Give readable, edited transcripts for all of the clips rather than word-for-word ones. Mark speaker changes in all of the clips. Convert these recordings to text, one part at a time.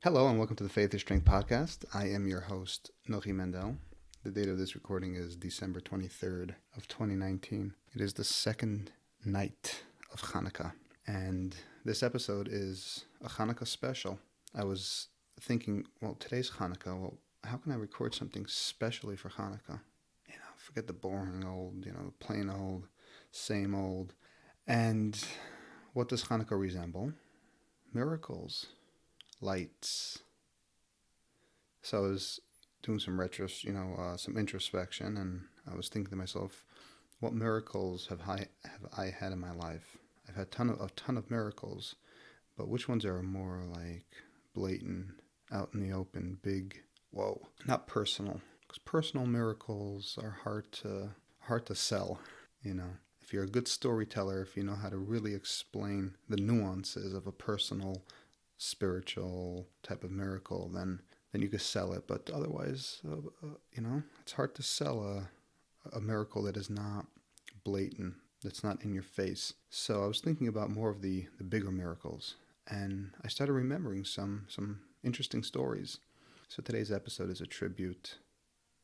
Speaker 1: Hello and welcome to the Faith is Strength podcast. I am your host, Nochi Mendel. The date of this recording is December 23rd of 2019. It is the second night of Chanukah, and this episode is a Chanukah special. I was thinking, well, today's Chanukah. Well, how can I record something specially for Chanukah? Forget the boring old, plain old, same old. And what does Chanukah resemble? Miracles. Lights. So I was doing some some introspection, and I was thinking to myself, what miracles have I had in my life? I've had a ton of miracles, but which ones are more like blatant, out in the open, big, whoa, not personal? Because personal miracles are hard to sell. If you're a good storyteller, if you know how to really explain the nuances of a personal spiritual type of miracle, then you could sell it. But otherwise, it's hard to sell a miracle that is not blatant, that's not in your face. So I was thinking about more of the bigger miracles, and I started remembering some interesting stories. So today's episode is a tribute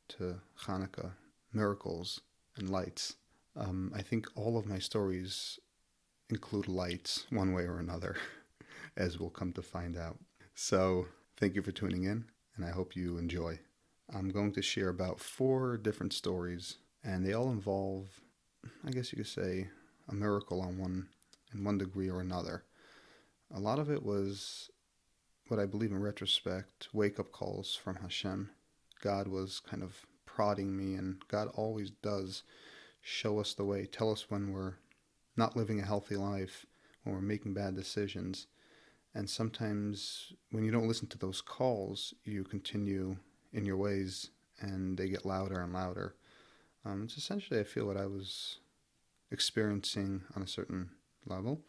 Speaker 1: to Chanukah, miracles, and lights. I think all of my stories include lights one way or another. As we'll come to find out. So, thank you for tuning in, and I hope you enjoy. I'm going to share about 4 different stories, and they all involve, I guess you could say, a miracle in one degree or another. A lot of it was what I believe in retrospect, wake-up calls from Hashem. God was kind of prodding me, and God always does show us the way, tell us when we're not living a healthy life, when we're making bad decisions. And sometimes when you don't listen to those calls, you continue in your ways and they get louder and louder. It's essentially, I feel, what I was experiencing on a certain level.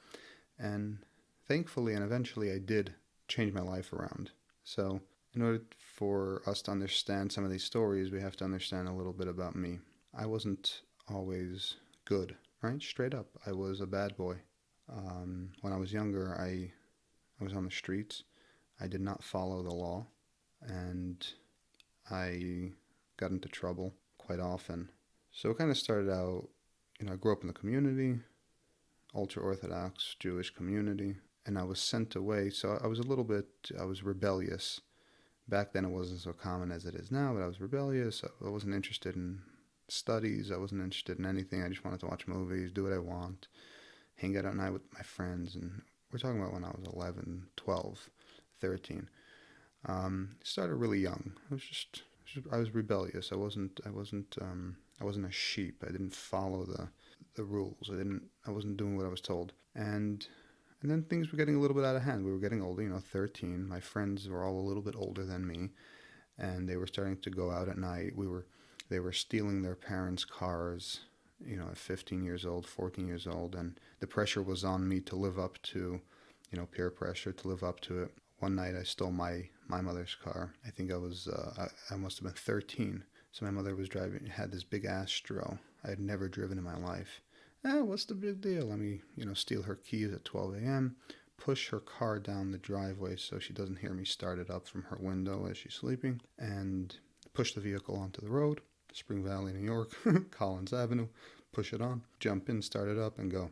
Speaker 1: And thankfully and eventually I did change my life around. So in order for us to understand some of these stories, we have to understand a little bit about me. I wasn't always good, right? Straight up. I was a bad boy. When I was younger, I was on the streets. I did not follow the law, and I got into trouble quite often. So it kind of started out, I grew up in the community, ultra-Orthodox Jewish community, and I was sent away. So I was rebellious. Back then it wasn't so common as it is now, but I was rebellious. I wasn't interested in studies. I wasn't interested in anything. I just wanted to watch movies, do what I want, hang out at night with my friends, and we're talking about when I was 11, 12, 13. Started really young. I was rebellious. I wasn't a sheep. I didn't follow the rules. I wasn't doing what I was told. And then things were getting a little bit out of hand. We were getting older, 13. My friends were all a little bit older than me, and they were starting to go out at night. They were stealing their parents' cars, at 15 years old, 14 years old, and the pressure was on me to live up to, peer pressure, to live up to it. One night I stole my mother's car. I think I must have been 13. So my mother had this big Astro I had never driven in my life. What's the big deal? Let me, steal her keys at 12 a.m., push her car down the driveway so she doesn't hear me start it up from her window as she's sleeping, and push the vehicle onto the road. Spring Valley, New York, Collins Avenue, push it on, jump in, start it up, and go.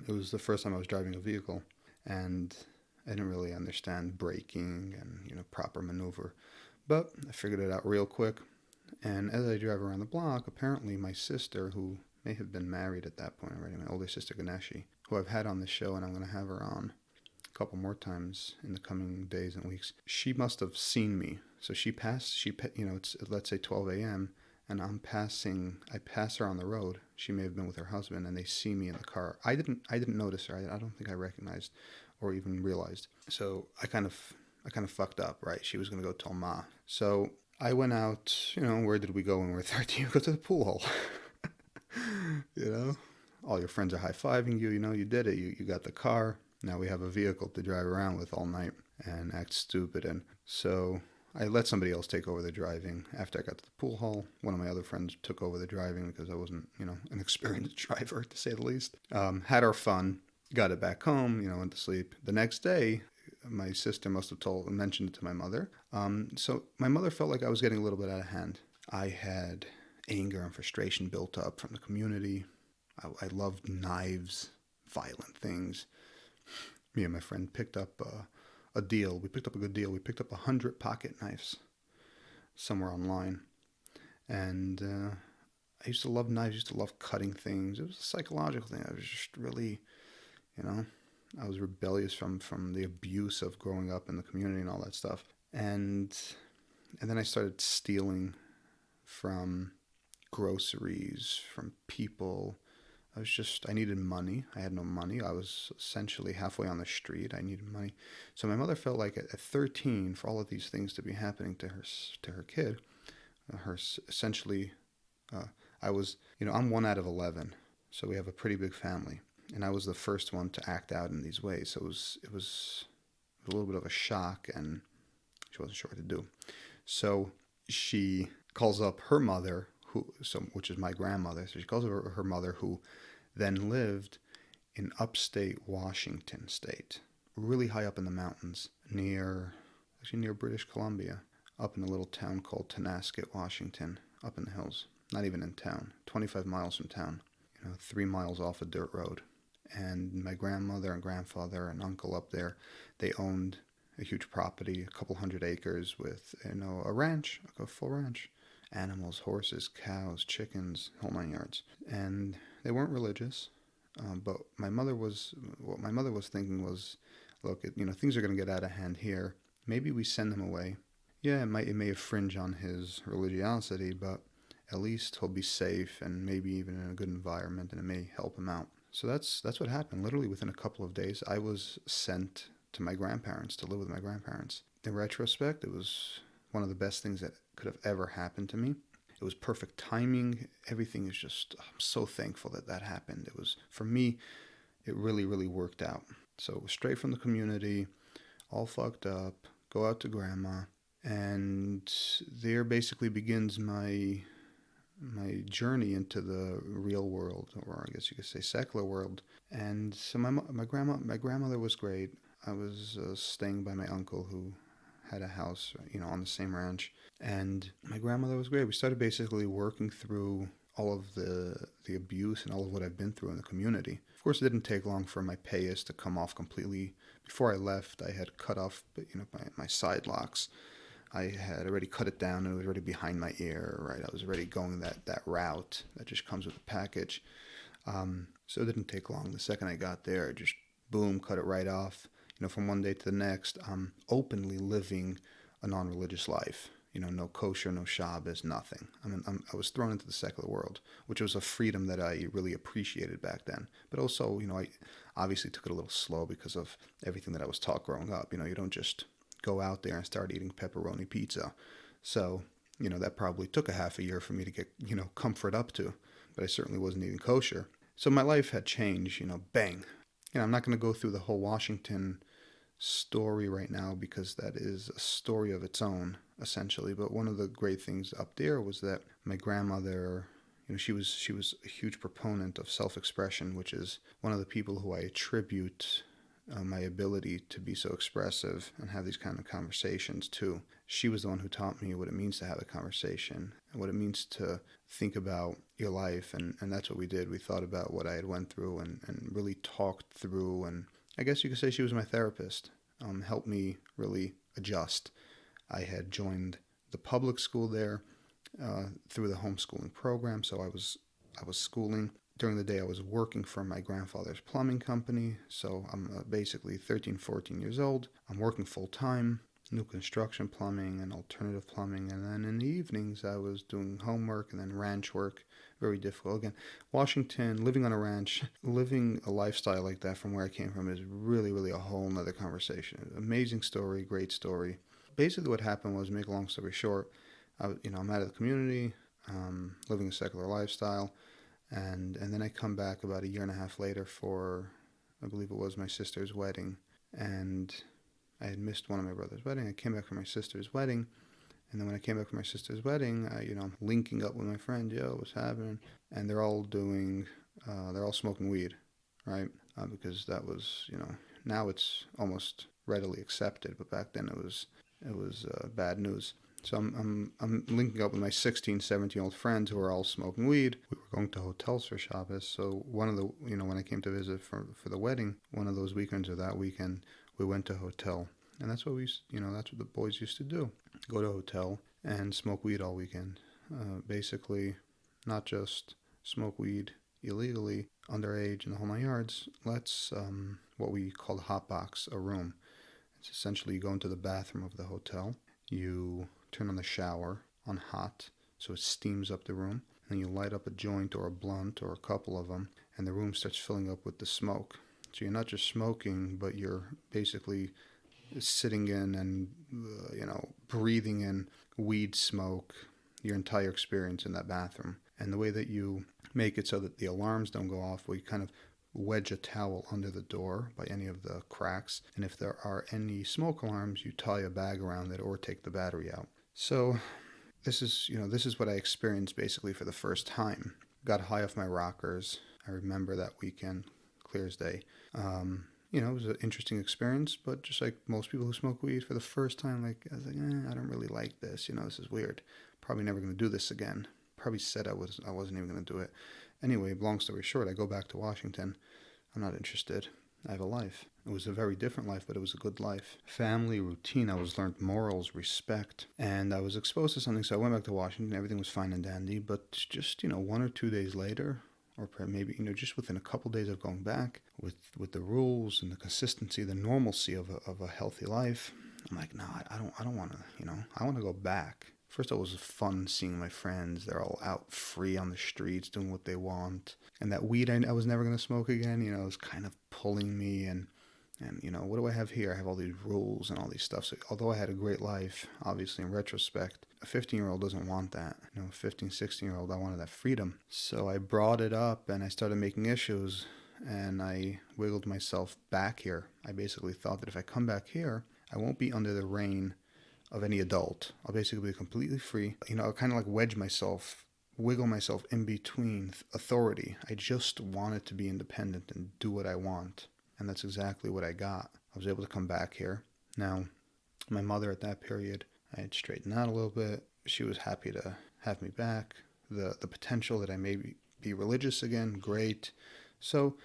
Speaker 1: It was the first time I was driving a vehicle, and I didn't really understand braking and, proper maneuver. But I figured it out real quick, and as I drive around the block, apparently my sister, who may have been married at that point already, my older sister Ganeshi, who I've had on the show, and I'm going to have her on a couple more times in the coming days and weeks, she must have seen me. So it's, let's say 12 a.m., and I pass her on the road. She may have been with her husband, and they see me in the car. I didn't notice her. I don't think I recognized or even realized. So I kind of fucked up, right? She was going to go tell Ma. So I went out, where did we go when we were 13? We go to the pool hall. All your friends are high-fiving you, you did it. You got the car. Now we have a vehicle to drive around with all night and act stupid. And so I let somebody else take over the driving. After I got to the pool hall, one of my other friends took over the driving because I wasn't, an experienced driver, to say the least. Had our fun, got it back home, went to sleep. The next day, my sister must have mentioned it to my mother. So my mother felt like I was getting a little bit out of hand. I had anger and frustration built up from the community. I loved knives, violent things. Me and my friend picked up a deal. We picked up a good deal. We picked up 100 pocket knives somewhere online. And I used to love knives. I used to love cutting things. It was a psychological thing. I was just really, I was rebellious from the abuse of growing up in the community and all that stuff. And then I started stealing from groceries, from people. I needed money. I had no money. I was essentially halfway on the street. I needed money. So my mother felt like at 13, for all of these things to be happening to her kid, essentially, I was, I'm one out of 11. So we have a pretty big family. And I was the first one to act out in these ways. So it was a little bit of a shock, and she wasn't sure what to do. So she calls up her mother, which is my grandmother. So she calls up her mother, who then lived in upstate Washington state, really high up in the mountains, near British Columbia, up in a little town called Chanukah, Washington, up in the hills. Not even in town, 25 miles from town, 3 miles off a dirt road. And my grandmother and grandfather and uncle up there, they owned a huge property, a couple 100 acres with, a ranch, like a full ranch. Animals, horses, cows, chickens, whole 9 yards. And they weren't religious, but what my mother was thinking was, look, things are going to get out of hand here. Maybe we send him away. Yeah, it may infringe on his religiosity, but at least he'll be safe and maybe even in a good environment, and it may help him out. So that's what happened. Literally within a couple of days, I was sent to my grandparents to live with my grandparents. In retrospect, it was one of the best things that could have ever happened to me. It was perfect timing. Everything is just, I'm so thankful that happened. It was, for me, it really, really worked out. So straight from the community, all fucked up, go out to grandma, and there basically begins my journey into the real world, or I guess you could say secular world. And so my grandmother was great. I was staying by my uncle, who had a house, on the same ranch. And my grandmother was great. We started basically working through all of the abuse and all of what I've been through in the community. Of course, it didn't take long for my payas to come off completely. Before I left, I had cut off, my side locks. I had already cut it down, and it was already behind my ear, right? I was already going that route that just comes with the package. So it didn't take long. The second I got there, just boom, cut it right off. From one day to the next, I'm openly living a non-religious life. No kosher, no Shabbos, nothing. I was thrown into the secular world, which was a freedom that I really appreciated back then. But also, I obviously took it a little slow because of everything that I was taught growing up. You don't just go out there and start eating pepperoni pizza. So, that probably took a half a year for me to get, comfort up to. But I certainly wasn't eating kosher. So my life had changed, bang. I'm not going to go through the whole Washington story right now because that is a story of its own, essentially. But one of the great things up there was that my grandmother, she was a huge proponent of self-expression, which is one of the people who I attribute my ability to be so expressive and have these kind of conversations too. She was the one who taught me what it means to have a conversation and what it means to think about your life, and that's what we did. We thought about what I had went through and really talked through, and I guess you could say she was my therapist, helped me really adjust. I had joined the public school there through the homeschooling program, so I was schooling. During the day, I was working for my grandfather's plumbing company, so I'm basically 13, 14 years old. I'm working full-time, new construction plumbing and alternative plumbing, and then in the evenings, I was doing homework and then ranch work. Very difficult. Again, Washington, living on a ranch, living a lifestyle like that from where I came from is really, really a whole nother conversation. Amazing story, great story. Basically what happened was, make a long story short, I'm out of the community, living a secular lifestyle. And then I come back about a year and a half later for, I believe it was my sister's wedding. And I had missed one of my brother's wedding. I came back from my sister's wedding. And then when I came back from my sister's wedding, I'm linking up with my friend, what's happening? And they're all they're all smoking weed, right? Because that was, now it's almost readily accepted, but back then it was bad news. So I'm linking up with my 16, 17-year-old friends who are all smoking weed. We were going to hotels for Shabbos. So one of the, when I came to visit for the wedding, one of those weekends or that weekend, we went to a hotel. And that's what that's what the boys used to do. Go to a hotel and smoke weed all weekend. Basically, not just smoke weed illegally, underage, and the whole 9 yards. Let's, what we call a hot box, a room. It's essentially you go into the bathroom of the hotel. You turn on the shower on hot so it steams up the room. And you light up a joint or a blunt or a couple of them, and the room starts filling up with the smoke. So you're not just smoking, but you're basically sitting in and, breathing in weed smoke your entire experience in that bathroom. And the way that you make it so that the alarms don't go off, we kind of wedge a towel under the door by any of the cracks. And if there are any smoke alarms, you tie a bag around it or take the battery out. So this is what I experienced basically for the first time. Got high off my rockers. I remember that weekend, clear as day. It was an interesting experience, but just like most people who smoke weed for the first time, I was like, I don't really like this. This is weird. Probably never going to do this again. Probably said I wasn't even going to do it. Anyway, long story short, I go back to Washington. I'm not interested. I have a life. It was a very different life, but it was a good life. Family, routine. I was learned morals, respect, and I was exposed to something. So I went back to Washington. Everything was fine and dandy, but just 1 or 2 days later, or maybe just within a couple days of going back, with the rules and the consistency, the normalcy of a healthy life, I'm like, no, I don't want to. I want to go back. First, it was fun seeing my friends. They're all out free on the streets doing what they want. And that weed I was never going to smoke again, it was kind of pulling me. And what do I have here? I have all these rules and all these stuff. So although I had a great life, obviously in retrospect, a 15-year-old doesn't want that. 15, 16-year-old, I wanted that freedom. So I brought it up and I started making issues and I wiggled myself back here. I basically thought that if I come back here, I won't be under the reign of any adult. I'll basically be completely free. I'll kind of like wiggle myself in between authority. I just wanted to be independent and do what I want. And that's exactly what I got. I was able to come back here. Now, my mother at that period, I had straightened out a little bit. She was happy to have me back. The potential that I may be religious again, great. So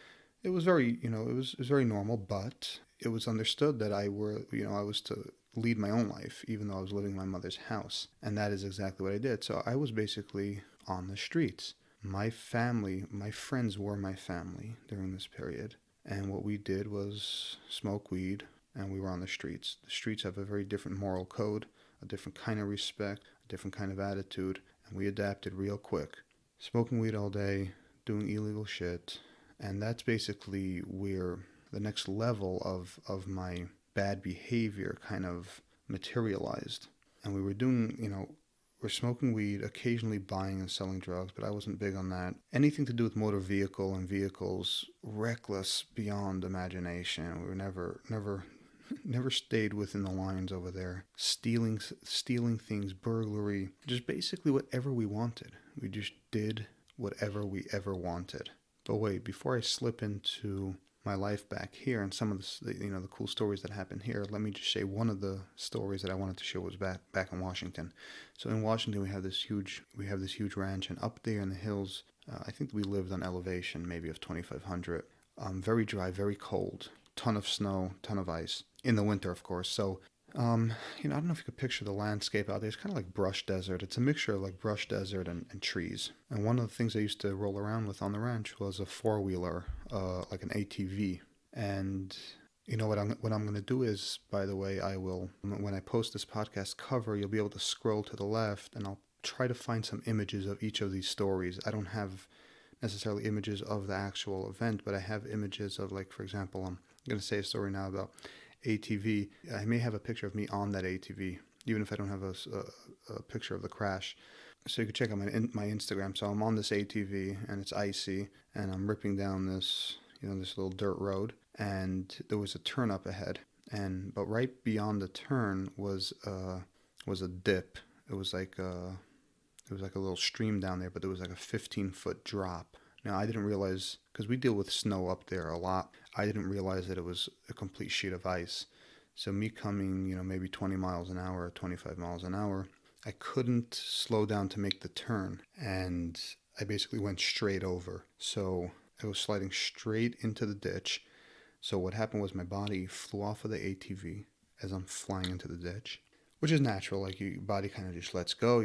Speaker 1: it was very, it was very normal, but it was understood that I was to lead my own life, even though I was living in my mother's house. And that is exactly what I did. So I was basically on the streets. My family, my friends were my family during this period. And what we did was smoke weed, and we were on the streets. The streets have a very different moral code, a different kind of respect, a different kind of attitude, and we adapted real quick. Smoking weed all day, doing illegal shit, and that's basically where the next level of my bad behavior kind of materialized. And we were doing, we're smoking weed, occasionally buying and selling drugs, but I wasn't big on that. Anything to do with motor vehicle and vehicles, reckless beyond imagination. We were never stayed within the lines over there. Stealing things, burglary, just basically whatever we wanted. We just did whatever we ever wanted. But wait, before I slip into my life back here and some of the cool stories that happened here, let me just say one of the stories that I wanted to share was back in Washington. So in Washington we have this huge ranch, and up there in the hills, I think we lived on elevation maybe of 2,500. Very dry, very cold, ton of snow, ton of ice in the winter, of course. So I don't know if you could picture the landscape out there. It's kind of like brush desert. It's a mixture of like brush desert and trees. And one of the things I used to roll around with on the ranch was a four-wheeler, like an ATV. And what I'm going to do is, by the way, I will, when I post this podcast cover, you'll be able to scroll to the left, and I'll try to find some images of each of these stories. I don't have necessarily images of the actual event, but I have images of, like, for example, I'm going to say a story now about ATV. I may have a picture of me on that ATV, even if I don't have a picture of the crash. So you can check out my Instagram. So I'm on this ATV and it's icy, and I'm ripping down this little dirt road, and there was a turn up ahead, but right beyond the turn was a dip. It was like a little stream down there, but there was like a 15-foot drop. Now, I didn't realize, because we deal with snow up there a lot, I didn't realize that it was a complete sheet of ice. So me coming, maybe 20 miles an hour or 25 miles an hour, I couldn't slow down to make the turn. And I basically went straight over. So I was sliding straight into the ditch. So what happened was my body flew off of the ATV as I'm flying into the ditch, which is natural. Like your body kind of just lets go,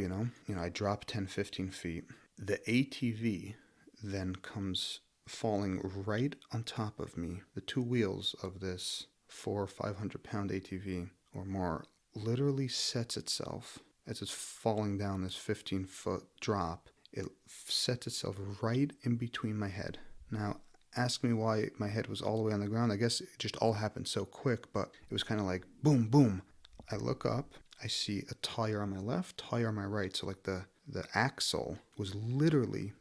Speaker 1: I dropped 10, 15 feet. The ATV then comes falling right on top of me. The two wheels of this 400 or 500-pound ATV or more literally sets itself as it's falling down this 15-foot drop. It sets itself right in between my head. Now, ask me why my head was all the way on the ground. I guess it just all happened so quick, but it was kind of like boom, boom. I look up, I see a tire on my left, tire on my right. So like the axle was literally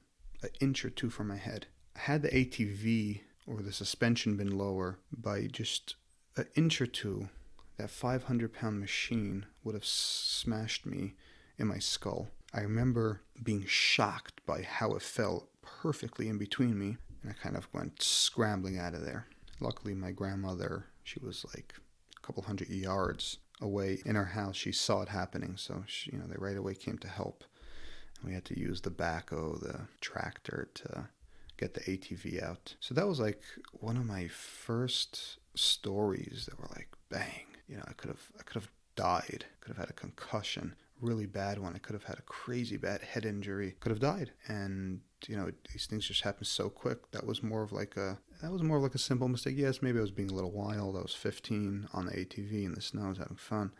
Speaker 1: an inch or two from my head. Had the ATV or the suspension been lower by just an inch or two, that 500-pound machine would have smashed me in my skull. I remember being shocked by how it fell perfectly in between me, and I kind of went scrambling out of there. Luckily, my grandmother, she was like a couple hundred yards away in her house. She saw it happening, so they right away came to help. And we had to use the backhoe, the tractor, to get the ATV out. So that was like one of my first stories that were like, bang, I could have died, could have had a concussion, really bad one. I could have had a crazy bad head injury, could have died. And these things just happen so quick. That was more of like a simple mistake. Yes, maybe I was being a little wild. I was 15 on the ATV in the snow, I was having fun,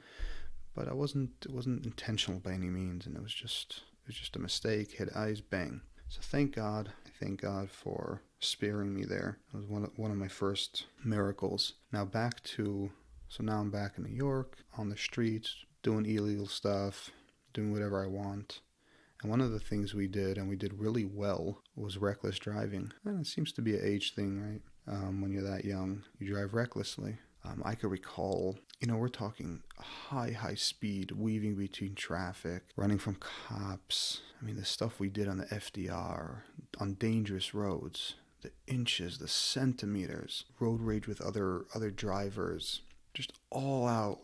Speaker 1: but it wasn't intentional by any means, and it was just a mistake. Hit eyes, bang. So thank God for sparing me there. It was one of my first miracles. Now I'm back in New York, on the streets, doing illegal stuff, doing whatever I want. And one of the things we did, and we did really well, was reckless driving. And it seems to be an age thing, right? When you're that young, you drive recklessly. I could recall, we're talking high speed, weaving between traffic, running from cops. I mean, the stuff we did on the FDR, on dangerous roads, the inches, the centimeters, road rage with other drivers, just all out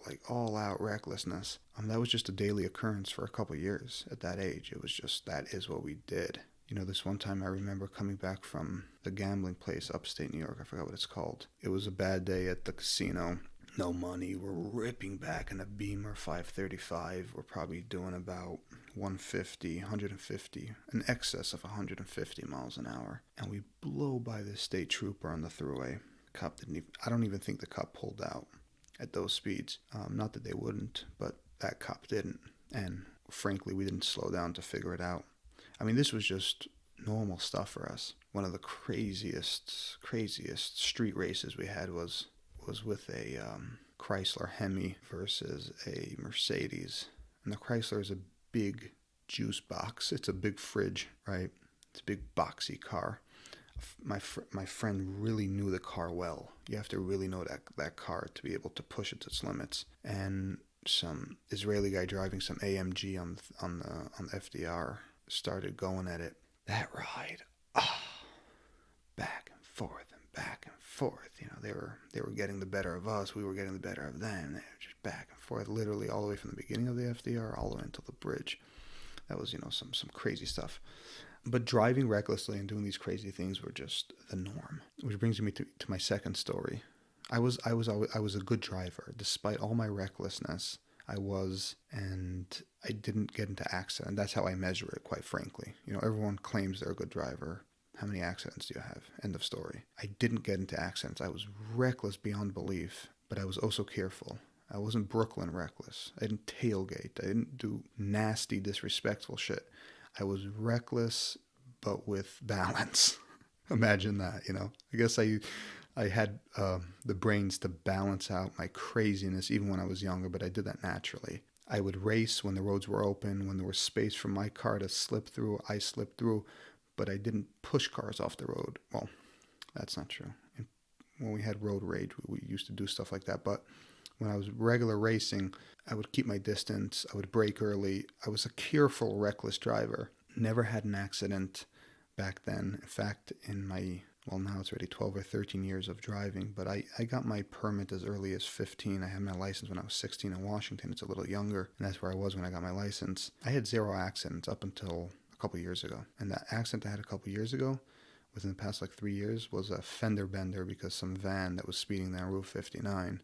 Speaker 1: recklessness. That was just a daily occurrence for a couple of years at that age. It was just, that is what we did. This one time I remember coming back from the gambling place upstate New York. I forgot what it's called. It was a bad day at the casino. No money. We're ripping back in a Beamer 535. We're probably doing about 150, in excess of 150 miles an hour. And we blow by this state trooper on the thruway. I don't even think the cop pulled out at those speeds. Not that they wouldn't, but that cop didn't. And frankly, we didn't slow down to figure it out. I mean, this was just normal stuff for us. One of the craziest street races we had was with a Chrysler Hemi versus a Mercedes. And the Chrysler is a big juice box. It's a big fridge, right? It's a big boxy car. My friend really knew the car well. You have to really know that car to be able to push it to its limits. And some Israeli guy driving some AMG on the FDR started going at it. That ride, back and forth. They were getting the better of us. We were getting the better of them. They were just back and forth, literally all the way from the beginning of the FDR all the way until the bridge. That was some crazy stuff. But driving recklessly and doing these crazy things were just the norm. Which brings me to my second story. I was a good driver, despite all my recklessness. I was, and I didn't get into accident. That's how I measure it, quite frankly. Everyone claims they're a good driver. How many accidents do you have? End of story. I didn't get into accidents. I was reckless beyond belief, but I was also careful. I wasn't Brooklyn reckless. I didn't tailgate. I didn't do nasty, disrespectful shit. I was reckless, but with balance. Imagine that, I guess I had the brains to balance out my craziness even when I was younger, but I did that naturally. I would race when the roads were open. When there was space for my car to slip through, I slipped through, but I didn't push cars off the road. Well, that's not true. When we had road rage, we used to do stuff like that, but when I was regular racing, I would keep my distance. I would brake early. I was a careful, reckless driver. Never had an accident back then. In fact, in my Well, now it's already 12 or 13 years of driving, but I got my permit as early as 15. I had my license when I was 16 in Washington. It's a little younger, and that's where I was when I got my license. I had 0 accidents up until a couple years ago. And that accident I had a couple years ago, within the past 3 years, was a fender bender because some van that was speeding down Route 59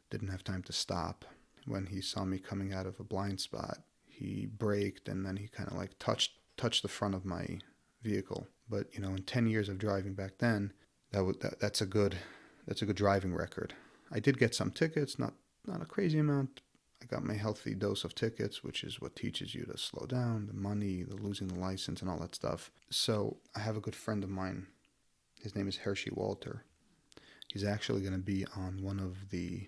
Speaker 1: didn't have time to stop. When he saw me coming out of a blind spot, he braked, and then he kind of touched the front of my vehicle. But in 10 years of driving back then, that's a good driving record. I did get some tickets, not a crazy amount. I got my healthy dose of tickets, which is what teaches you to slow down, the money, the losing the license, and all that stuff. So I have a good friend of mine. His name is Hershey Walter. He's actually going to be on one of the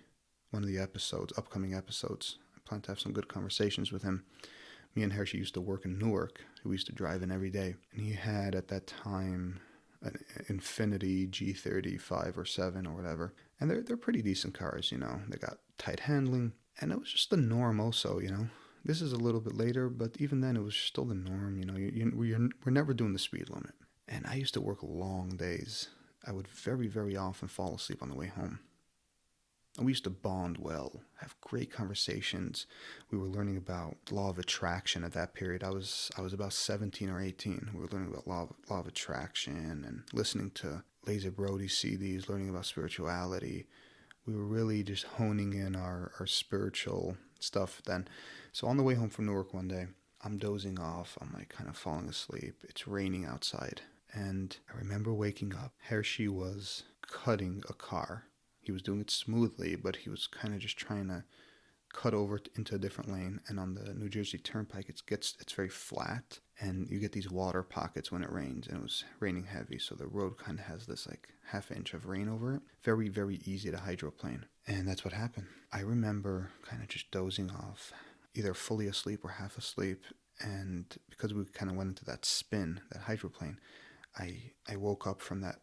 Speaker 1: upcoming episodes. I plan to have some good conversations with him. Me and Hershey used to work in Newark. We used to drive in every day. And he had, at that time, an Infiniti G30 5 or 7 or whatever. And they're pretty decent cars, They got tight handling. And it was just the norm also, This is a little bit later, but even then it was still the norm, We're never doing the speed limit. And I used to work long days. I would very, very often fall asleep on the way home. And we used to bond well, have great conversations. We were learning about law of attraction at that period. I was about 17 or 18. We were learning about law of attraction and listening to Laser Brody CDs, learning about spirituality. We were really just honing in our spiritual stuff then. So on the way home from Newark one day, I'm dozing off. I'm kind of falling asleep. It's raining outside. And I remember waking up. Hershey was cutting a car. He was doing it smoothly, but he was kind of just trying to cut over into a different lane. And on the New Jersey Turnpike, it's very flat, and you get these water pockets when it rains, and it was raining heavy, so the road kind of has this half inch of rain over it. Very, very easy to hydroplane. And that's what happened. I remember kind of just dozing off, either fully asleep or half asleep, and because we kind of went into that spin, that hydroplane, I woke up from that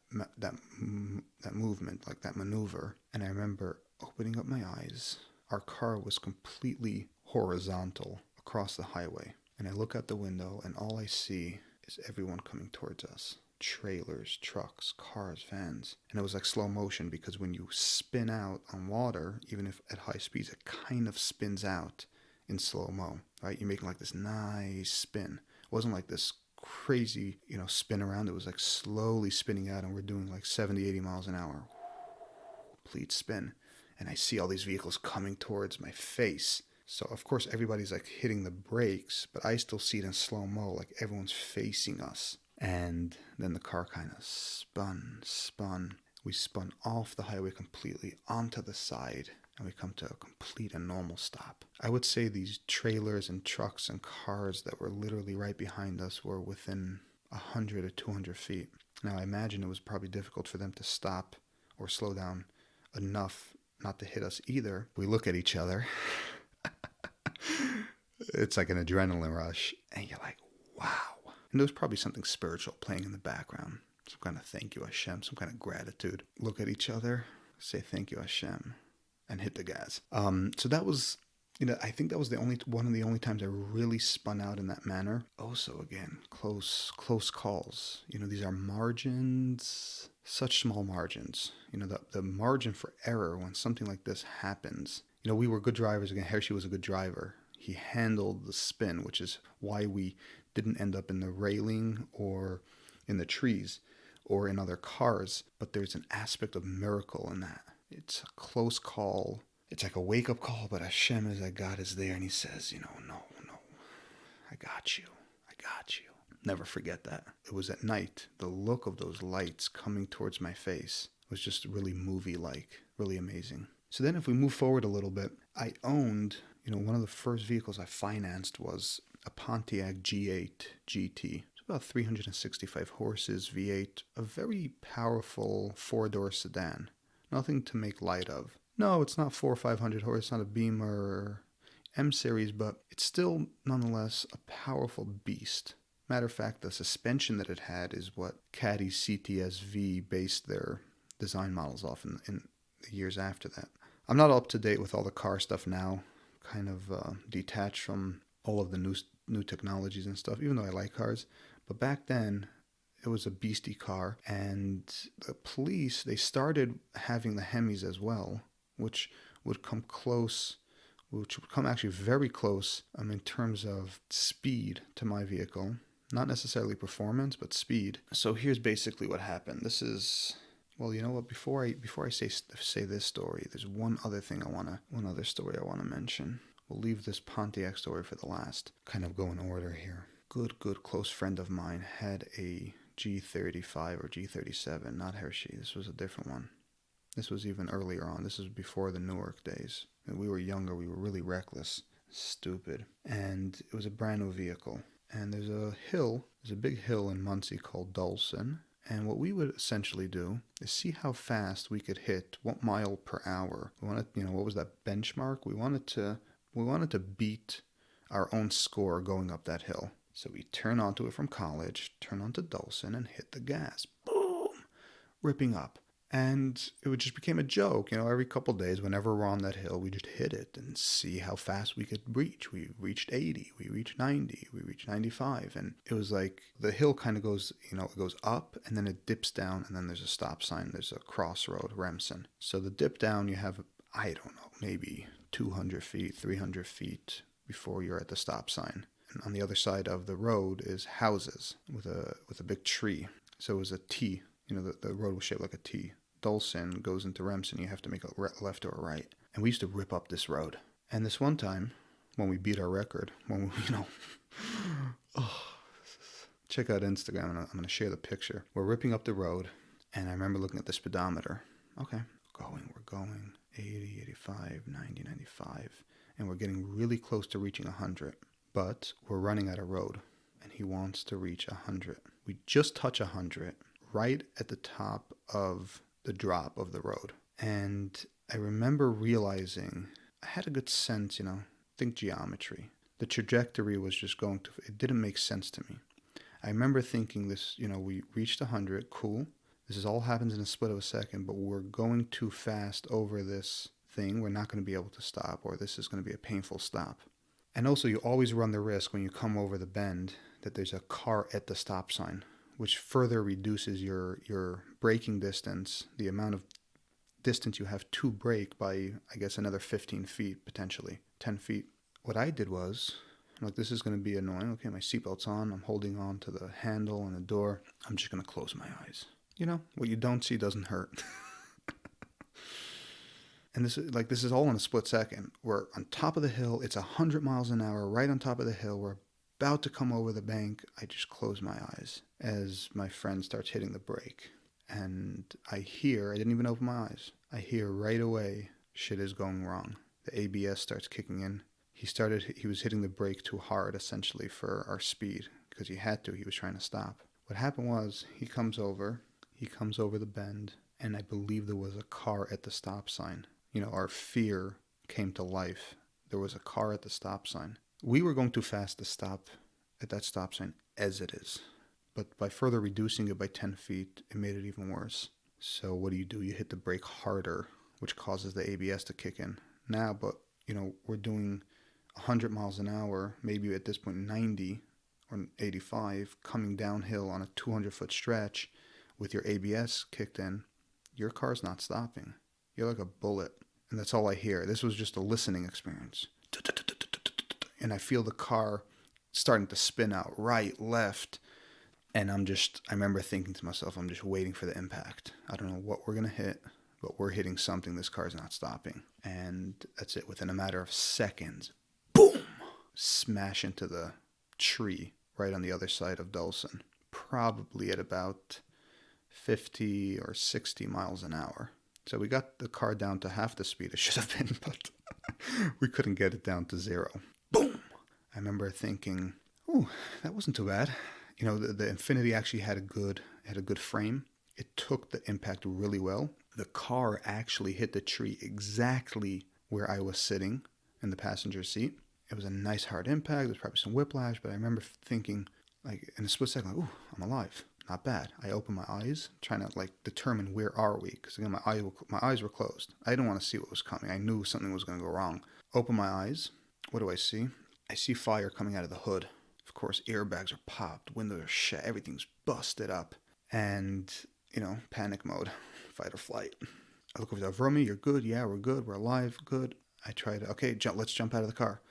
Speaker 1: movement, that maneuver, and I remember opening up my eyes. Our car was completely horizontal across the highway, and I look out the window, and all I see is everyone coming towards us. Trailers, trucks, cars, vans. And it was like slow motion, because when you spin out on water, even if at high speeds, it kind of spins out in slow-mo, right? You're making this nice spin. It wasn't like this crazy, spin around. It was slowly spinning out, and we're doing 70, 80 miles an hour. Complete spin. And I see all these vehicles coming towards my face. So, of course, everybody's hitting the brakes, but I still see it in slow-mo, everyone's facing us. And then the car kind of spun. We spun off the highway completely onto the side, and we come to a complete and normal stop. I would say these trailers and trucks and cars that were literally right behind us were within 100 or 200 feet. Now, I imagine it was probably difficult for them to stop or slow down enough not to hit us either. We look at each other. It's like an adrenaline rush, and you're like, wow. And there was probably something spiritual playing in the background. Some kind of thank you, Hashem, some kind of gratitude. Look at each other, say thank you, Hashem, and hit the gas. So that was, I think that was one of the only times I really spun out in that manner. Also, again, close calls. These are margins, such small margins. The margin for error when something like this happens. We were good drivers. Again, Hershey was a good driver. He handled the spin, which is why we didn't end up in the railing or in the trees or in other cars. But there's an aspect of miracle in that. It's a close call. It's like a wake-up call, but Hashem is God is there, and he says, no, I got you. Never forget that. It was at night. The look of those lights coming towards my face was just really movie-like, really amazing. So then if we move forward a little bit, I owned, one of the first vehicles I financed was a Pontiac G8 GT. It's about 365 horses, V8, a very powerful four-door sedan. Nothing to make light of. No, it's not 400 or 500 horse, it's not a Beamer or M-Series, but it's still nonetheless a powerful beast. Matter of fact, the suspension that it had is what Caddy CTS-V based their design models off in the years after that. I'm not up to date with all the car stuff now, kind of detached from all of the new technologies and stuff, even though I like cars. But back then, It was a beastie car, and the police, they started having the Hemis as well, which would come close, which would come actually very close in terms of speed to my vehicle. Not necessarily performance, but speed. So here's basically what happened. This is, well, you know what? Before I say this story, there's one other story I wanna mention. We'll leave this Pontiac story for the last. Kind of go in order here. Good close friend of mine had a G35 or G37, not Hershey. This was a different one. This was even earlier on. This was before the Newark days. And we were younger. We were really reckless. Stupid. And it was a brand new vehicle. And there's a big hill in Muncie called Dulcin. And what we would essentially do is see how fast we could hit, what mile per hour. We wanted, what was that benchmark? We wanted to beat our own score going up that hill. So we turn onto it from college, turn onto Dulcin, and hit the gas. Boom! Ripping up. And it just became a joke. Every couple of days, whenever we're on that hill, we just hit it and see how fast we could reach. We reached 80, we reached 90, we reached 95. And it was like the hill kind of goes, it goes up and then it dips down and then there's a stop sign. There's a crossroad, Remsen. So the dip down, you have, I don't know, maybe 200 feet, 300 feet before you're at the stop sign. And on the other side of the road is houses with a big tree. So it was a T. The road was shaped like a T. Dulcin goes into Remsen. You have to make a left or a right. And we used to rip up this road. And this one time, when we beat our record, check out Instagram. I'm going to share the picture. We're ripping up the road. And I remember looking at the speedometer. Okay, we're going 80, 85, 90, 95. And we're getting really close to reaching 100. But we're running out of road. And he wants to reach 100. We just touch 100. Right at the top of the drop of the road. And I remember realizing I had a good sense, think geometry. The trajectory was just it didn't make sense to me. I remember thinking this, we reached 100, cool. This all happens in a split of a second, but we're going too fast over this thing. We're not going to be able to stop, or this is going to be a painful stop. And also, you always run the risk when you come over the bend that there's a car at the stop sign, which further reduces your braking distance, the amount of distance you have to brake by, I guess, another 15 feet, potentially 10 feet. What I did was, this is going to be annoying. Okay, my seatbelt's on. I'm holding on to the handle and the door. I'm just going to close my eyes. What you don't see doesn't hurt. And this is all in a split second. We're on top of the hill. It's 100 miles an hour, right on top of the hill. We're about to come over the bank. I just close my eyes as my friend starts hitting the brake. And I didn't even open my eyes. I hear right away, shit is going wrong. The ABS starts kicking in. He was hitting the brake too hard, essentially, for our speed, because he had to. He was trying to stop. What happened was, he comes over the bend, and I believe there was a car at the stop sign. Our fear came to life. There was a car at the stop sign. We were going too fast to stop at that stop sign as it is. But by further reducing it by 10 feet, it made it even worse. So what do? You hit the brake harder, which causes the ABS to kick in. Now, but, we're doing 100 miles an hour, maybe at this point 90 or 85, coming downhill on a 200-foot stretch with your ABS kicked in. Your car's not stopping. You're like a bullet. And that's all I hear. This was just a listening experience. And I feel the car starting to spin out right, left. And I remember thinking to myself, I'm just waiting for the impact. I don't know what we're going to hit, but we're hitting something. This car's not stopping. And that's it. Within a matter of seconds, boom, smash into the tree right on the other side of Dulcin. Probably at about 50 or 60 miles an hour. So we got the car down to half the speed it should have been, but we couldn't get it down to zero. Boom! I remember thinking, oh, that wasn't too bad. The Infiniti actually had a good frame. It took the impact really well. The car actually hit the tree exactly where I was sitting in the passenger seat. It was a nice hard impact. There's probably some whiplash, but I remember thinking, in a split second, ooh, I'm alive. Not bad. I opened my eyes, trying to determine where are we, because again, my eyes were closed. I didn't want to see what was coming. I knew something was going to go wrong. Open my eyes. What do I see? I see fire coming out of the hood. Of course, airbags are popped, windows are shut, everything's busted up. And, panic mode, fight or flight. I look over there, Romy, you're good? Yeah, we're good. We're alive. Good. I try to, okay, let's jump out of the car.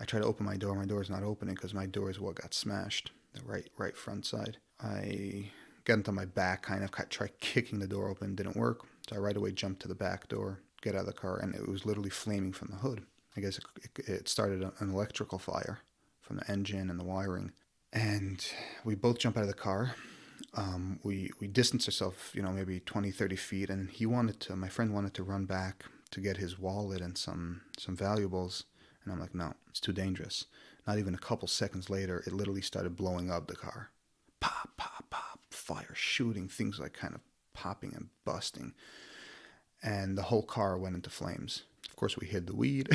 Speaker 1: I try to open my door. My door's not opening because my door is what got smashed, the right front side. I get into my back, kind of try kicking the door open. Didn't work. So I right away jumped to the back door, get out of the car, and it was literally flaming from the hood. I guess it started an electrical fire from the engine and the wiring. And we both jump out of the car. We distanced ourselves, maybe 20, 30 feet, and my friend wanted to run back to get his wallet and some valuables. And I'm like, no, it's too dangerous. Not even a couple seconds later, it literally started blowing up the car. Pop, pop, pop, fire shooting, things like kind of popping and busting. And the whole car went into flames. Of course, we hid the weed.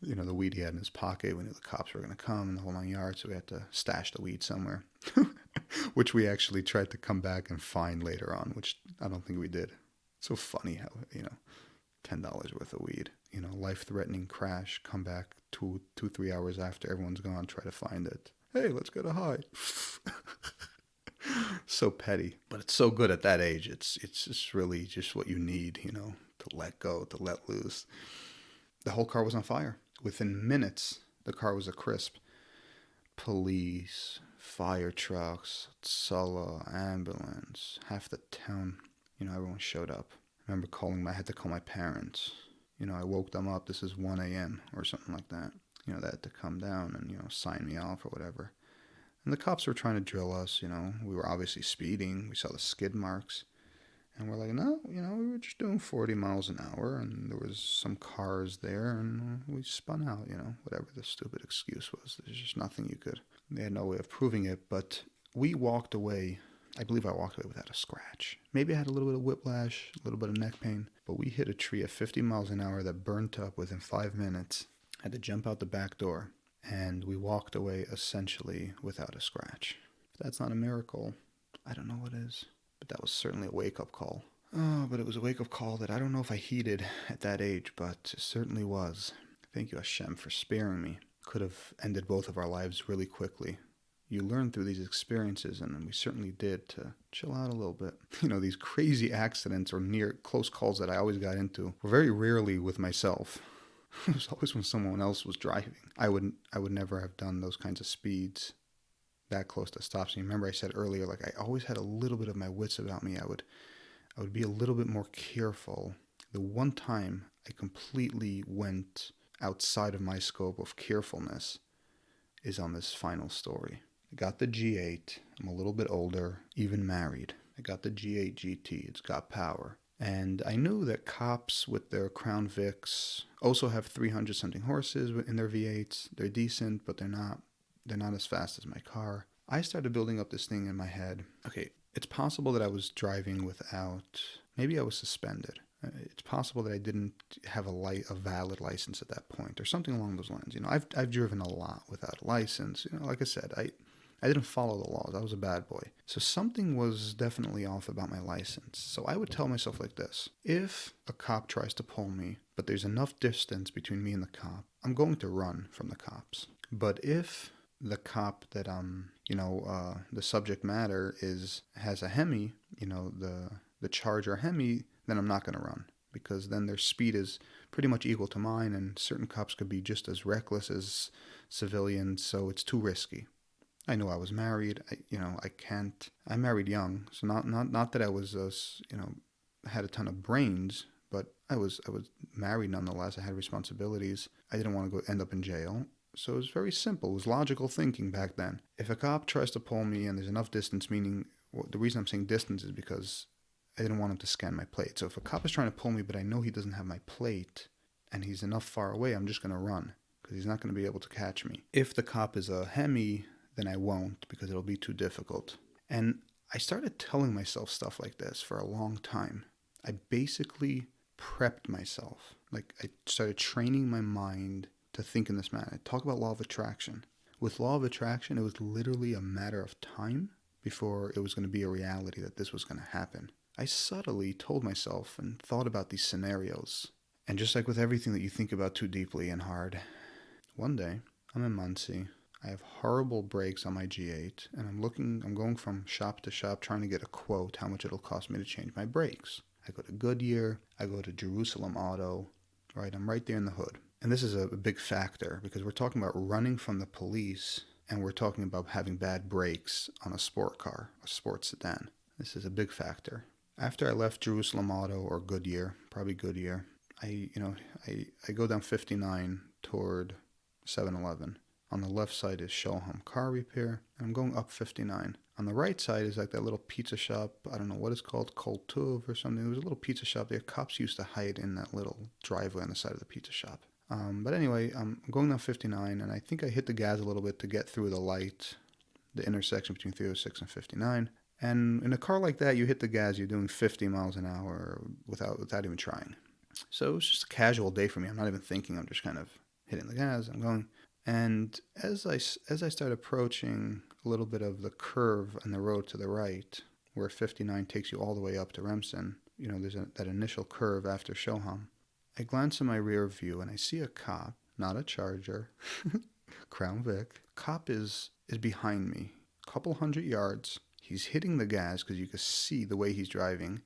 Speaker 1: The weed he had in his pocket. We knew the cops were going to come and the whole 9 yards, so we had to stash the weed somewhere, which we actually tried to come back and find later on, which I don't think we did. So funny how, $10 worth of weed, life-threatening crash, come back 3 hours after everyone's gone, try to find it. Hey, let's get a high. So petty, but it's so good at that age. It's just really just what you need, to let go, to let loose. The whole car was on fire. Within minutes, the car was a crisp. Police, fire trucks, Sulla, ambulance, half the town, everyone showed up. I remember I had to call my parents. I woke them up. This is 1 a.m. or something like that. They had to come down and, sign me off or whatever. And the cops were trying to drill us, We were obviously speeding. We saw the skid marks. And we're like, no, we were just doing 40 miles an hour, and there was some cars there, and we spun out, whatever the stupid excuse was. There's just nothing they had no way of proving it, but we walked away. I believe I walked away without a scratch. Maybe I had a little bit of whiplash, a little bit of neck pain, but we hit a tree at 50 miles an hour that burnt up within 5 minutes. I had to jump out the back door, and we walked away essentially without a scratch. If that's not a miracle, I don't know what is. But that was certainly a wake-up call. Oh, but it was a wake-up call that I don't know if I heeded at that age, but it certainly was. Thank you, Hashem, for sparing me. Could have ended both of our lives really quickly. You learn through these experiences, and we certainly did, to chill out a little bit. These crazy accidents or near close calls that I always got into were very rarely with myself. It was always when someone else was driving. I would never have done those kinds of speeds that close to stops. And remember I said earlier, like, I always had a little bit of my wits about me. I would be a little bit more careful. The one time I completely went outside of my scope of carefulness is on this final story. I got the G8. I'm a little bit older, even married. I got the G8 GT. It's got power. And I knew that cops with their Crown Vics also have 300 something horses in their V8s. They're decent, but they're not as fast as my car. I started building up this thing in my head. Okay, it's possible that I was driving maybe I was suspended. It's possible that I didn't have a valid license at that point or something along those lines. I've driven a lot without a license. Like I said, I didn't follow the laws. I was a bad boy. So something was definitely off about my license. So I would tell myself like this: if a cop tries to pull me, but there's enough distance between me and the cop, I'm going to run from the cops. But if the cop that the subject matter has a Hemi, the Charger Hemi, then I'm not going to run, because then their speed is pretty much equal to mine, and certain cops could be just as reckless as civilians, so it's too risky. I know I was married. I married young, so not that I was had a ton of brains, but I was married nonetheless. I had responsibilities. I didn't want to go end up in jail. So it was very simple. It was logical thinking back then. If a cop tries to pull me and there's enough distance, meaning the reason I'm saying distance is because I didn't want him to scan my plate. So if a cop is trying to pull me, but I know he doesn't have my plate and he's enough far away, I'm just going to run because he's not going to be able to catch me. If the cop is a Hemi, then I won't because it'll be too difficult. And I started telling myself stuff like this for a long time. I basically prepped myself. Like, I started training my mind to think in this manner. I talk about law of attraction. With law of attraction, it was literally a matter of time before it was going to be a reality that this was going to happen. I subtly told myself and thought about these scenarios. And just like with everything that you think about too deeply and hard, one day, I'm in Muncie. I have horrible brakes on my G8, and I'm going from shop to shop trying to get a quote how much it'll cost me to change my brakes. I go to Goodyear, I go to Jerusalem Auto, right? I'm right there in the hood. And this is a big factor because we're talking about running from the police, and we're talking about having bad brakes on a sport car, a sports sedan. This is a big factor. After I left Jerusalem Auto or Goodyear, probably Goodyear, I go down 59 toward 7-Eleven. On the left side is Shoham Car Repair, and I'm going up 59. On the right side is like that little pizza shop, I don't know what it's called, Kol Tuv or something. There was a little pizza shop there. Cops used to hide in that little driveway on the side of the pizza shop. But anyway, I'm going down 59, and I think I hit the gas a little bit to get through the light, the intersection between 306 and 59. And in a car like that, you hit the gas, you're doing 50 miles an hour without even trying. So it was just a casual day for me. I'm not even thinking. I'm just kind of hitting the gas. I'm going. And as I start approaching a little bit of the curve on the road to the right, where 59 takes you all the way up to Remsen, there's that initial curve after Shoham, I glance in my rear view and I see a cop, not a Charger, Crown Vic. Cop is behind me, a couple 100 yards. He's hitting the gas because you can see the way he's driving,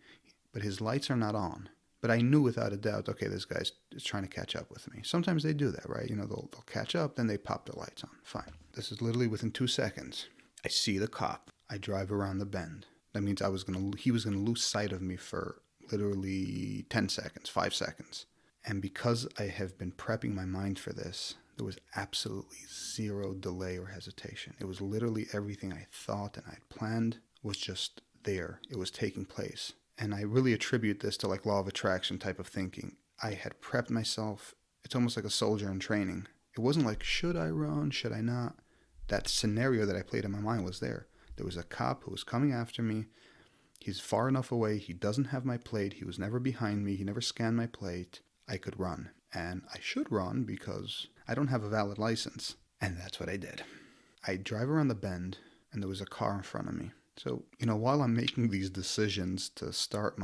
Speaker 1: but his lights are not on. But I knew without a doubt, okay, this guy's trying to catch up with me. Sometimes they do that, right? They'll catch up, then they pop their lights on. Fine. This is literally within 2 seconds. I see the cop. I drive around the bend. That means he was gonna lose sight of me for literally 10 seconds, 5 seconds. And because I have been prepping my mind for this, there was absolutely zero delay or hesitation. It was literally everything I thought and I had planned was just there. It was taking place. And I really attribute this to like law of attraction type of thinking. I had prepped myself. It's almost like a soldier in training. It wasn't like, should I run? Should I not? That scenario that I played in my mind was there. There was a cop who was coming after me. He's far enough away. He doesn't have my plate. He was never behind me. He never scanned my plate. I could run. And I should run because I don't have a valid license. And that's what I did. I drive around the bend, and there was a car in front of me. So, while I'm making these decisions to start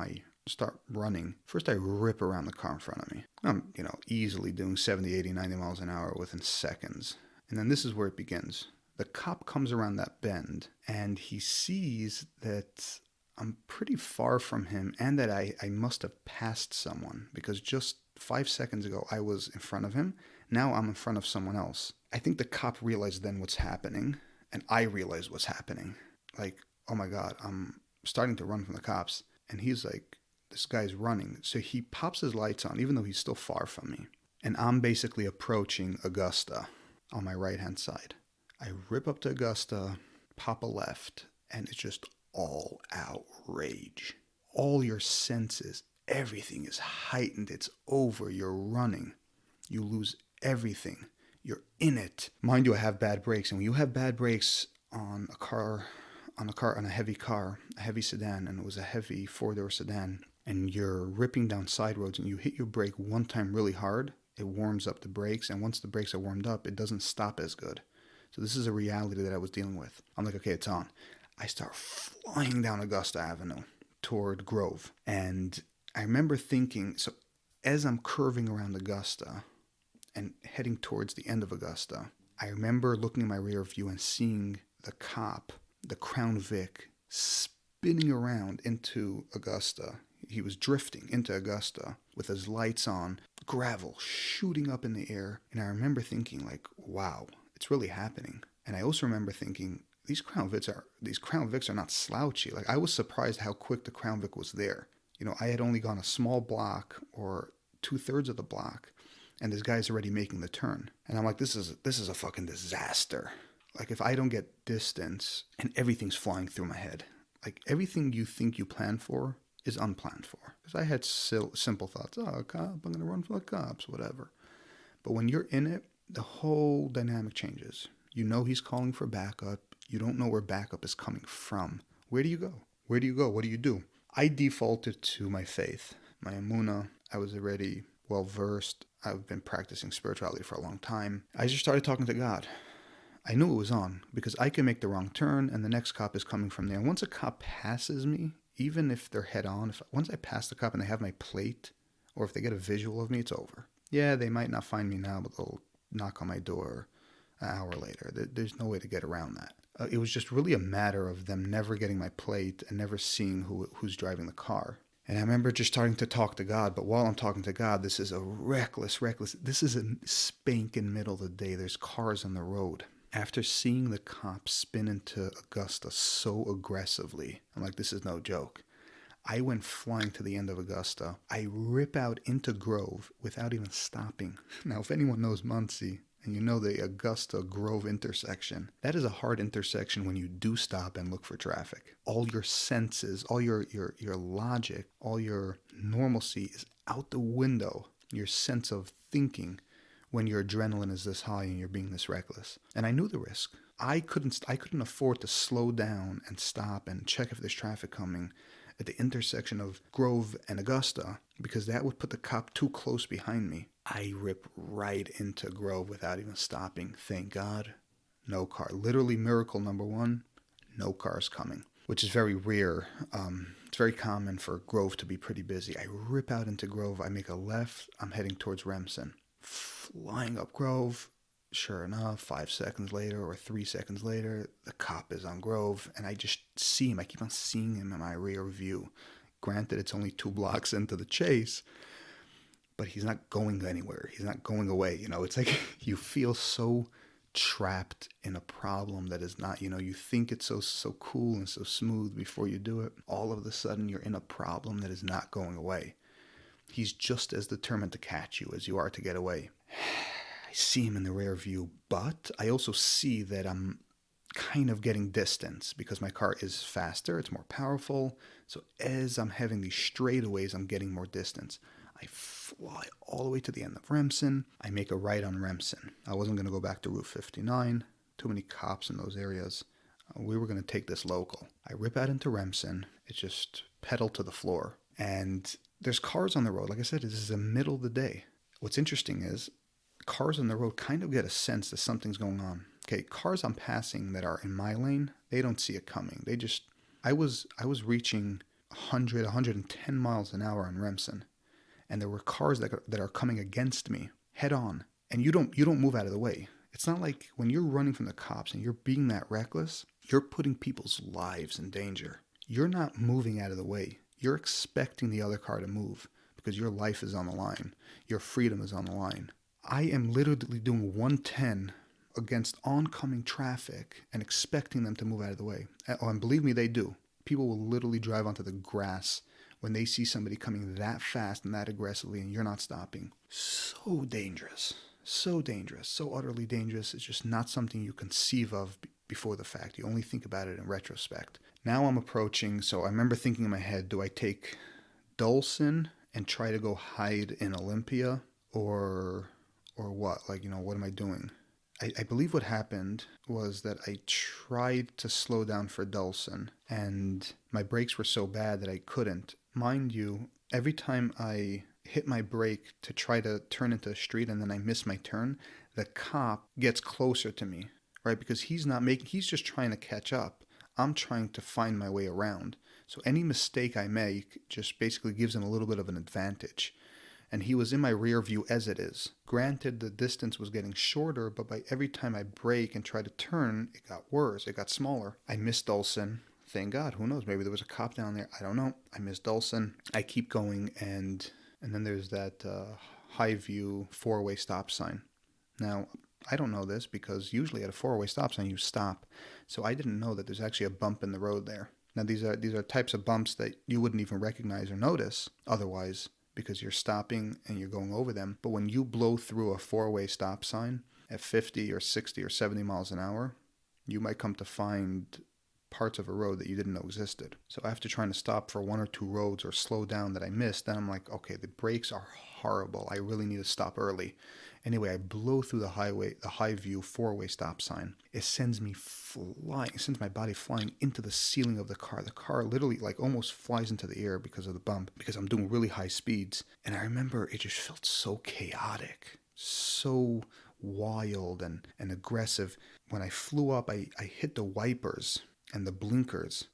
Speaker 1: running, first I rip around the car in front of me. I'm, easily doing 70, 80, 90 miles an hour within seconds. And then this is where it begins. The cop comes around that bend, and he sees that I'm pretty far from him and that I must have passed someone because just 5 seconds ago I was in front of him. Now I'm in front of someone else. I think the cop realized then what's happening, and I realized what's happening. Like, oh my God, I'm starting to run from the cops. And he's like, this guy's running. So he pops his lights on, even though he's still far from me. And I'm basically approaching Augusta on my right-hand side. I rip up to Augusta, pop a left, and it's just all outrage. All your senses, everything is heightened. It's over. You're running. You lose everything. You're in it. Mind you, I have bad brakes. And when you have bad brakes on a heavy car, a heavy sedan, and it was a heavy 4-door sedan, and you're ripping down side roads and you hit your brake one time really hard, it warms up the brakes, and once the brakes are warmed up, it doesn't stop as good. So this is a reality that I was dealing with. I'm like, okay, it's on. I start flying down Augusta Avenue toward Grove, and I remember thinking, so as I'm curving around Augusta and heading towards the end of Augusta, I remember looking in my rear view and seeing the cop, the Crown Vic, spinning around into Augusta. He was drifting into Augusta with his lights on, gravel shooting up in the air. And I remember thinking like, wow, it's really happening. And I also remember thinking, these Crown Vics are not slouchy. Like, I was surprised how quick the Crown Vic was there. I had only gone a small block or 2/3 of the block, and this guy's already making the turn. And I'm like, this is a fucking disaster. Like, if I don't get distance and everything's flying through my head, like everything you think you plan for is unplanned for. Because I had simple thoughts, a cop, I'm going to run from the cops, whatever. But when you're in it, the whole dynamic changes. He's calling for backup. You don't know where backup is coming from. Where do you go? Where do you go? What do you do? I defaulted to my faith, my emunah. I was already well-versed. I've been practicing spirituality for a long time. I just started talking to God. I knew it was on because I can make the wrong turn and the next cop is coming from there. And once a cop passes me, even if they're head on, once I pass the cop and they have my plate, or if they get a visual of me, it's over. Yeah, they might not find me now, but they'll knock on my door. an hour later. There's no way to get around that. It was just really a matter of them never getting my plate and never seeing who's driving the car. And I remember just starting to talk to God. But while I'm talking to God, this is a reckless. This is a spanking middle of the day. There's cars on the road. After seeing the cops spin into Augusta so aggressively, I'm like, this is no joke. I went flying to the end of Augusta. I rip out into Grove without even stopping. Now, if anyone knows Muncie, and you know the Augusta Grove intersection, that is a hard intersection when you do stop and look for traffic. All your senses, all your logic, all your normalcy is out the window. Your sense of thinking when your adrenaline is this high and you're being this reckless. And I knew the risk. I couldn't afford to slow down and stop and check if there's traffic coming at the intersection of Grove and Augusta, because that would put the cop too close behind me. I rip right into Grove without even stopping. Thank God, no car. Literally miracle number one, no cars coming, which is very rare. It's very common for Grove to be pretty busy. I rip out into Grove. I make a left. I'm heading towards Remsen. Flying up Grove. Sure enough, 5 seconds later or 3 seconds later, the cop is on Grove, and I just see him. I keep on seeing him in my rear view. Granted, it's only 2 blocks into the chase, but he's not going anywhere. He's not going away. It's like you feel so trapped in a problem that is not, you think it's so cool and so smooth before you do it. All of a sudden, you're in a problem that is not going away. He's just as determined to catch you as you are to get away. I see him in the rear view, but I also see that I'm kind of getting distance because my car is faster, it's more powerful. So as I'm having these straightaways, I'm getting more distance. I fly all the way to the end of Remsen. I make a right on Remsen. I wasn't going to go back to Route 59. Too many cops in those areas. We were going to take this local. I rip out into Remsen. It's just pedal to the floor. And there's cars on the road. Like I said, this is the middle of the day. What's interesting is cars on the road kind of get a sense that something's going on. Okay, cars I'm passing that are in my lane, they don't see it coming. I was reaching 100, 110 miles an hour on Remsen, and there were cars that are coming against me head on, and you don't move out of the way. It's not like when you're running from the cops and you're being that reckless, you're putting people's lives in danger. You're not moving out of the way. You're expecting the other car to move because your life is on the line. Your freedom is on the line. I am literally doing 110 against oncoming traffic and expecting them to move out of the way. And believe me, they do. People will literally drive onto the grass when they see somebody coming that fast and that aggressively and you're not stopping. So dangerous. So dangerous. So utterly dangerous. It's just not something you conceive of before the fact. You only think about it in retrospect. Now I'm approaching, so I remember thinking in my head, do I take Dulcin and try to go hide in Olympia or what? What am I doing? I believe what happened was that I tried to slow down for Dulcin, and my brakes were so bad that I couldn't. Mind you, every time I hit my brake to try to turn into a street and then I miss my turn, the cop gets closer to me, right? Because he's just trying to catch up. I'm trying to find my way around. So any mistake I make just basically gives him a little bit of an advantage. And he was in my rear view as it is. Granted, the distance was getting shorter, but by every time I brake and try to turn, it got worse. It got smaller. I missed Dulcin. Thank God. Who knows? Maybe there was a cop down there. I don't know. I missed Dulcin. I keep going, and then there's that high view 4-way stop sign. Now, I don't know this because usually at a 4-way stop sign you stop. So I didn't know that there's actually a bump in the road there. Now, these are types of bumps that you wouldn't even recognize or notice otherwise, because you're stopping and you're going over them. But when you blow through a 4-way stop sign at 50 or 60 or 70 miles an hour, you might come to find parts of a road that you didn't know existed. So after trying to stop for 1 or 2 roads or slow down that I missed, then I'm like, okay, the brakes are horrible. I really need to stop early. Anyway, I blow through the high view 4-way stop sign. It sends me flying. It sends my body flying into the ceiling of the car. The car literally almost flies into the air because of the bump, because I'm doing really high speeds. And I remember it just felt so chaotic, so wild and aggressive. When I flew up, I hit the wipers and the blinkers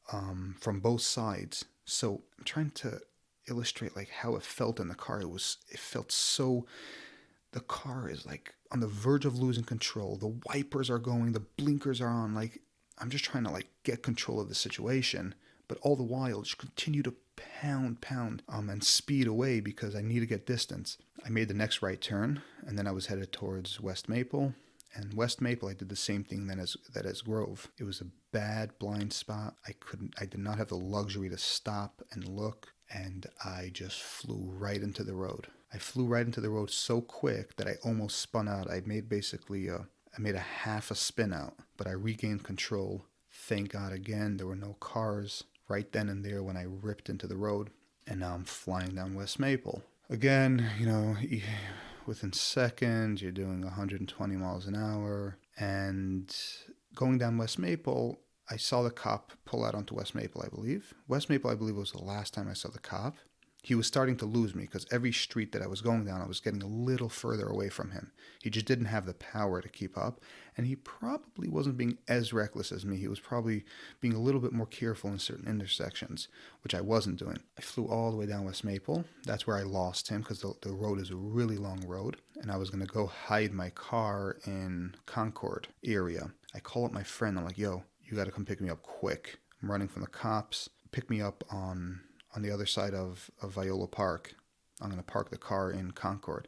Speaker 1: from both sides. So I'm trying to illustrate how it felt in the car. It felt so the car is like on the verge of losing control. The wipers are going, the blinkers are on. Like, I'm just trying to like get control of the situation, but all the while just continue to pound, and speed away because I need to get distance. I made the next right turn, and then I was headed towards West Maple. And West Maple, I did the same thing then as Grove. It was a bad blind spot. I did not have the luxury to stop and look, and I just flew right into the road. I flew right into the road so quick that I almost spun out. I made a half a spin out, but I regained control. Thank God again, there were no cars right then and there when I ripped into the road, and now I'm flying down West Maple. Again, within seconds, you're doing 120 miles an hour, and going down West Maple, I saw the cop pull out onto West Maple, I believe. West Maple, I believe, was the last time I saw the cop. He was starting to lose me because every street that I was going down, I was getting a little further away from him. He just didn't have the power to keep up, and he probably wasn't being as reckless as me. He was probably being a little bit more careful in certain intersections, which I wasn't doing. I flew all the way down West Maple. That's where I lost him because the road is a really long road, and I was going to go hide my car in Concord area. I call up my friend. I'm like, yo, you got to come pick me up quick. I'm running from the cops. Pick me up on the other side of Viola Park. I'm going to park the car in Concord.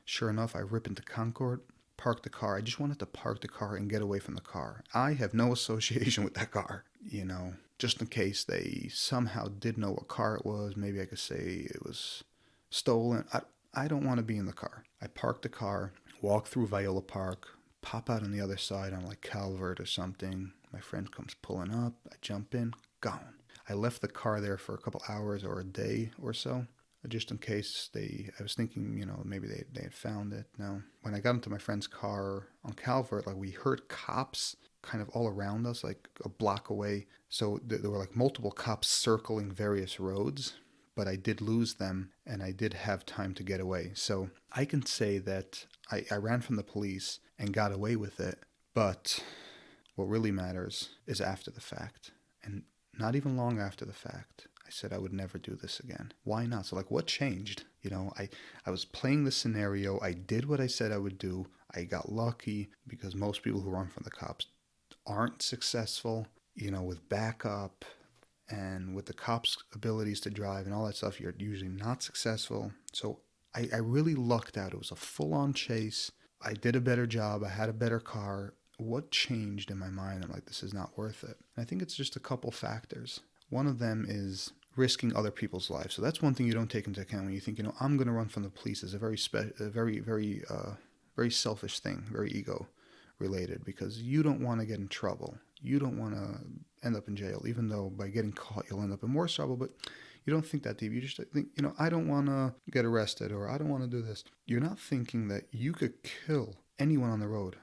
Speaker 1: Sure enough, I rip into Concord, park the car. I just wanted to park the car and get away from the car. I have no association with that car, just in case they somehow did know what car it was. Maybe I could say it was stolen. I don't want to be in the car. I park the car, walk through Viola Park, pop out on the other side on like Calvert or something. My friend comes pulling up. I jump in, gone. I left the car there for a couple hours or a day or so, just in case I was thinking, maybe they had found it. Now, when I got into my friend's car on Calvert, like we heard cops kind of all around us, like a block away. So there were like multiple cops circling various roads, but I did lose them and I did have time to get away. So I can say that I ran from the police and got away with it, but what really matters is after the fact. And not even long after the fact, I said I would never do this again. Why not? So what changed? I was playing the scenario. I did what I said I would do. I got lucky because most people who run from the cops aren't successful, with backup and with the cops' abilities to drive and all that stuff, you're usually not successful. So I really lucked out. It was a full-on chase. I did a better job. I had a better car. What changed in my mind? I'm like, this is not worth it. And I think it's just a couple factors. One of them is risking other people's lives. So that's one thing you don't take into account when you think, I'm going to run from the police. Is a very selfish thing, very ego related, because you don't want to get in trouble. You don't want to end up in jail, even though by getting caught you'll end up in more trouble. But you don't think that deep. You just think, I don't want to get arrested, or I don't want to do this. You're not thinking that you could kill anyone on the road.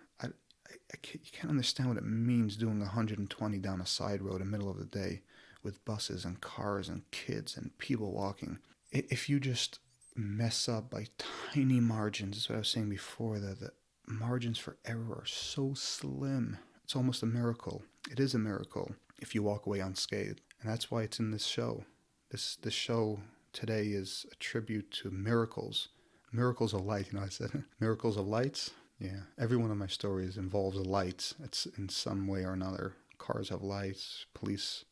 Speaker 1: You can't understand what it means doing 120 down a side road in the middle of the day with buses and cars and kids and people walking. If you just mess up by tiny margins, that's what I was saying before, that the margins for error are so slim. It's almost a miracle. It is a miracle if you walk away unscathed. And that's why it's in this show. This show today is a tribute to miracles. Miracles of light, I said miracles of lights. Yeah, every one of my stories involves lights. It's in some way or another. Cars have lights, police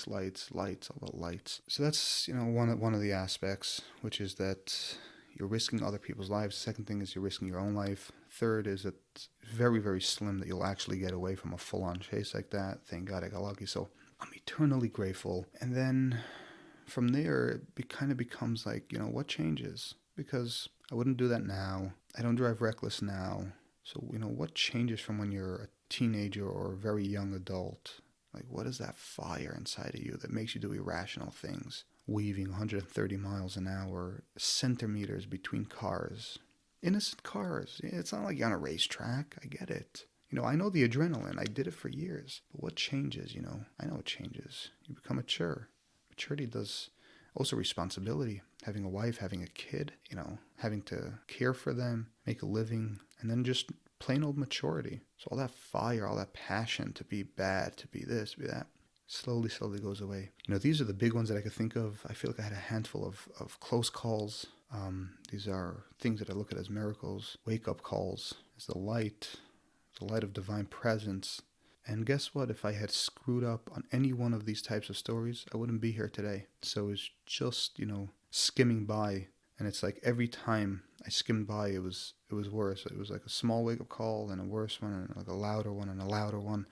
Speaker 1: lights, all the lights. So that's, one of the aspects, which is that you're risking other people's lives. Second thing is you're risking your own life. Third is that it's very, very slim that you'll actually get away from a full-on chase like that. Thank God I got lucky. So I'm eternally grateful. And then from there, it kind of becomes like, what changes? Because I wouldn't do that now. I don't drive reckless now. So, what changes from when you're a teenager or a very young adult? Like, what is that fire inside of you that makes you do irrational things? Weaving 130 miles an hour, centimeters between cars. Innocent cars. It's not like you're on a racetrack. I get it. I know the adrenaline. I did it for years. But what changes, I know it changes. You become mature. Maturity does also responsibility. Having a wife, having a kid, having to care for them, make a living, and then just plain old maturity. So all that fire, all that passion to be bad, to be this, to be that, slowly goes away. These are the big ones that I could think of. I feel like I had a handful of close calls. These are things that I look at as miracles, wake-up calls. It's the light of divine presence. And guess what? If I had screwed up on any one of these types of stories, I wouldn't be here today. So it's just, skimming by. And it's like every time I skimmed by, it was worse. It was like a small wake-up call and a worse one and like a louder one and a louder one.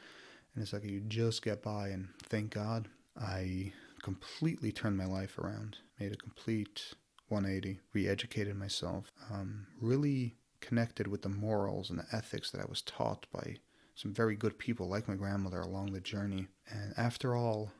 Speaker 1: And it's like you just get by, and thank God I completely turned my life around, made a complete 180, re-educated myself, really connected with the morals and the ethics that I was taught by some very good people like my grandmother along the journey. And after all,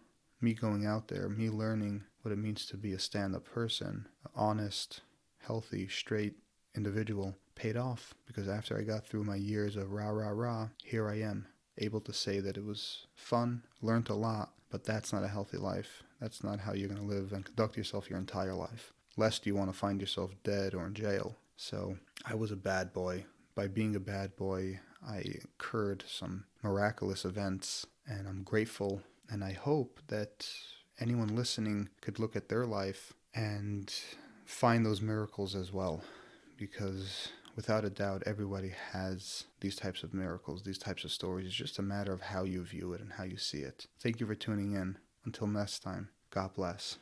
Speaker 1: me going out there, me learning what it means to be a stand-up person, an honest, healthy, straight individual, paid off, because after I got through my years of rah, here I am, able to say that it was fun, learned a lot, but that's not a healthy life. That's not how you're going to live and conduct yourself your entire life, lest you want to find yourself dead or in jail. So I was a bad boy. By being a bad boy, I incurred some miraculous events, and I'm grateful, and I hope that anyone listening could look at their life and find those miracles as well, because without a doubt, everybody has these types of miracles, these types of stories. It's just a matter of how you view it and how you see it. Thank you for tuning in. Until next time, God bless.